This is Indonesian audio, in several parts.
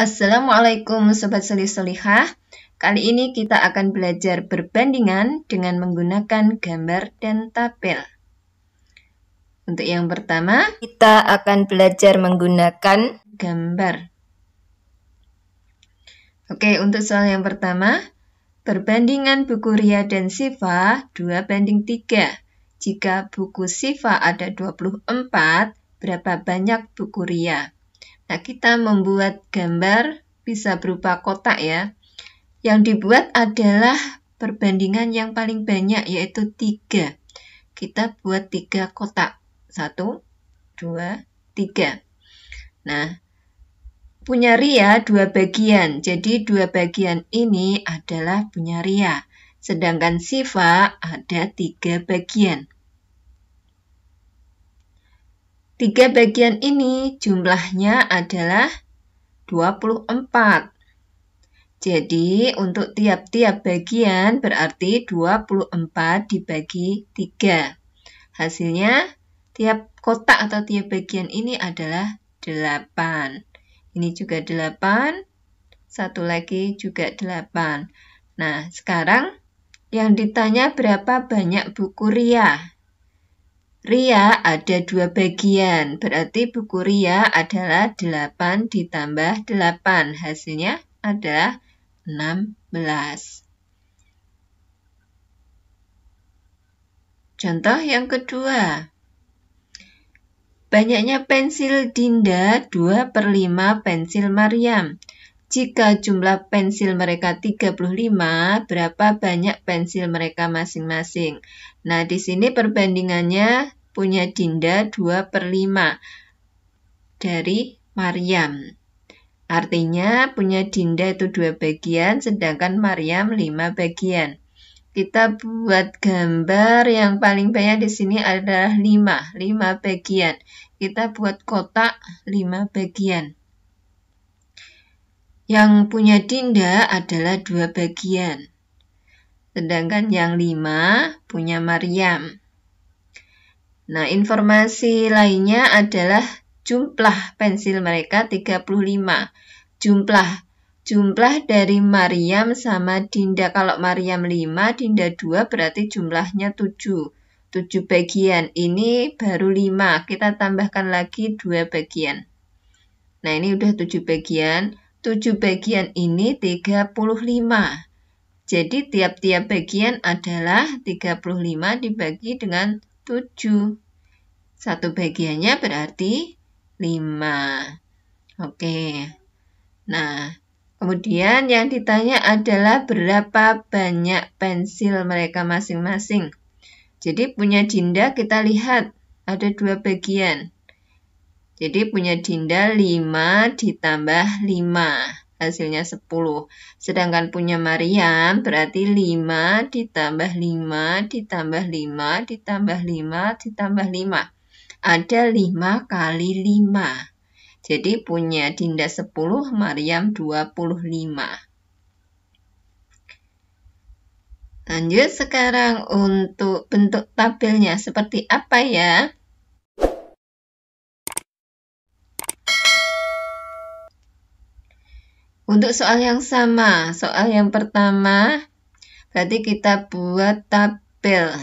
Assalamualaikum Sobat Solih-Solihah. Kali ini kita akan belajar perbandingan dengan menggunakan gambar dan tabel. Untuk yang pertama, Kita akan belajar menggunakan gambar. Oke, untuk soal yang pertama, perbandingan buku Ria dan Siva 2:3. Jika buku Siva ada 24, berapa banyak buku Ria? Nah, kita membuat gambar bisa berupa kotak ya. Yang dibuat adalah perbandingan yang paling banyak, yaitu 3. Kita buat 3 kotak. 1, 2, 3. Nah, punya Ria 2 bagian. Jadi 2 bagian ini adalah punya Ria. Sedangkan Siva ada 3 bagian. 3 bagian ini jumlahnya adalah 24. Jadi untuk tiap-tiap bagian berarti 24 dibagi 3. Hasilnya tiap kotak atau tiap bagian ini adalah 8. Ini juga 8. Satu lagi juga 8. Nah, sekarang yang ditanya berapa banyak buku Ria? Ria ada 2 bagian, berarti buku Ria adalah 8 ditambah 8. Hasilnya adalah 16. Contoh yang kedua. Banyaknya pensil Dinda 2/5 pensil Maryam. Jika jumlah pensil mereka 35, berapa banyak pensil mereka masing-masing? Nah, di sini perbandingannya punya Dinda 2/5 dari Maryam. Artinya punya Dinda itu 2 bagian, sedangkan Maryam 5 bagian. Kita buat gambar yang paling banyak di sini adalah 5 bagian. Kita buat kotak 5 bagian. Yang punya Dinda adalah 2 bagian. Sedangkan yang 5 punya Maryam. Nah, informasi lainnya adalah jumlah pensil mereka 35. Jumlah dari Maryam sama Dinda. Kalau Maryam 5, Dinda 2 berarti jumlahnya 7. 7 bagian. Ini baru 5. Kita tambahkan lagi 2 bagian. Nah, ini udah 7 bagian. 7 bagian ini 35. Jadi tiap-tiap bagian adalah 35 dibagi dengan 7. Satu bagiannya berarti 5. Oke. Nah, kemudian yang ditanya adalah berapa banyak pensil mereka masing-masing. Jadi punya Dinda kita lihat ada 2 bagian. Jadi punya Dinda 5 ditambah 5. Hasilnya 10. Sedangkan punya Maryam berarti 5 ditambah 5 ditambah 5 ditambah 5 ditambah 5. Ada 5 kali 5. Jadi punya Dinda 10, Maryam 25. Lanjut sekarang untuk bentuk tabelnya seperti apa ya? Untuk soal yang sama, soal yang pertama, berarti kita buat tabel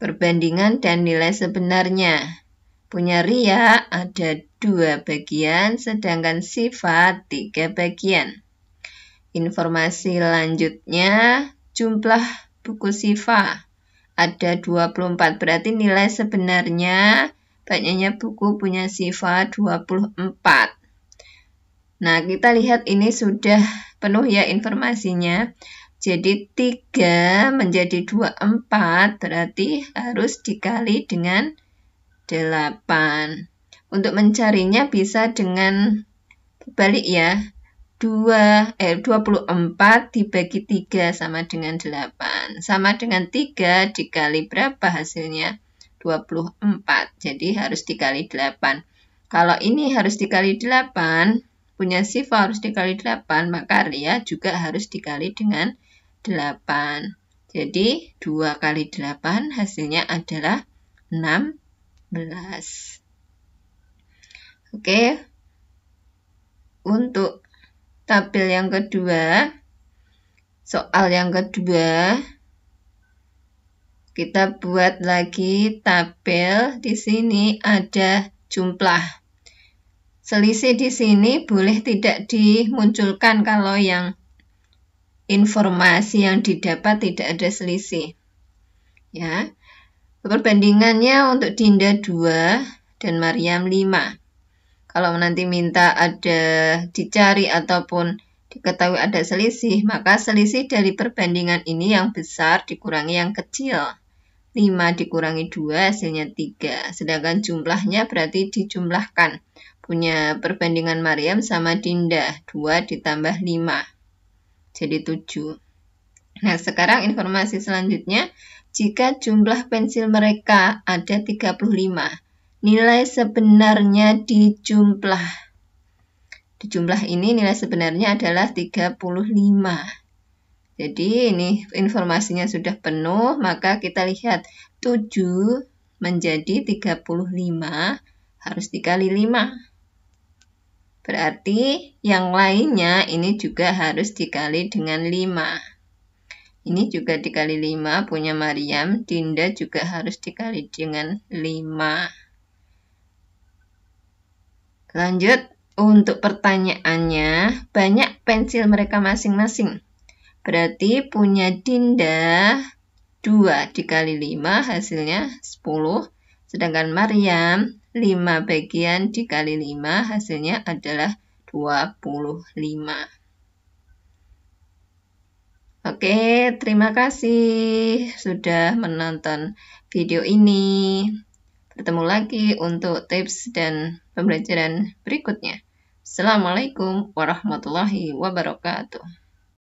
perbandingan dan nilai sebenarnya. Punya Ria ada 2 bagian, sedangkan Siva 3 bagian. Informasi lanjutnya, jumlah buku Siva ada 24, berarti nilai sebenarnya banyaknya buku punya Siva 24. Nah, kita lihat ini sudah penuh ya informasinya. Jadi 3 menjadi 24 berarti harus dikali dengan 8. Untuk mencarinya bisa dengan balik ya. 24 dibagi 3 sama dengan 8. Sama dengan 3 dikali berapa hasilnya? 24. Jadi harus dikali 8. Kalau ini harus dikali 8, punya Siva harus dikali 8, maka Ria juga harus dikali dengan 8. Jadi 2 kali 8 hasilnya adalah 16. Oke. Untuk tabel yang kedua, soal yang kedua, kita buat lagi tabel. Di sini ada jumlah. Selisih di sini boleh tidak dimunculkan kalau yang informasi yang didapat tidak ada selisih. Ya. Perbandingannya untuk Dinda 2 dan Maryam 5. Kalau nanti minta ada dicari ataupun diketahui ada selisih, maka selisih dari perbandingan ini yang besar dikurangi yang kecil. 5 dikurangi 2 hasilnya 3. Sedangkan jumlahnya berarti dijumlahkan. Punya perbandingan Maryam sama Dinda. 2 ditambah 5. Jadi 7. Nah, sekarang informasi selanjutnya. Jika jumlah pensil mereka ada 35. Nilai sebenarnya dijumlah. Di jumlah ini nilai sebenarnya adalah 35. Jadi ini informasinya sudah penuh, maka kita lihat 7 menjadi 35 harus dikali 5. Berarti yang lainnya ini juga harus dikali dengan 5. Ini juga dikali 5 punya Maryam, Dinda juga harus dikali dengan 5. Lanjut, untuk pertanyaannya, banyak pensil mereka masing-masing. Berarti punya Dinda 2 dikali 5 hasilnya 10. Sedangkan Maryam 5 bagian dikali 5 hasilnya adalah 25. Oke, terima kasih sudah menonton video ini. Bertemu lagi untuk tips dan pembelajaran berikutnya. Assalamualaikum warahmatullahi wabarakatuh.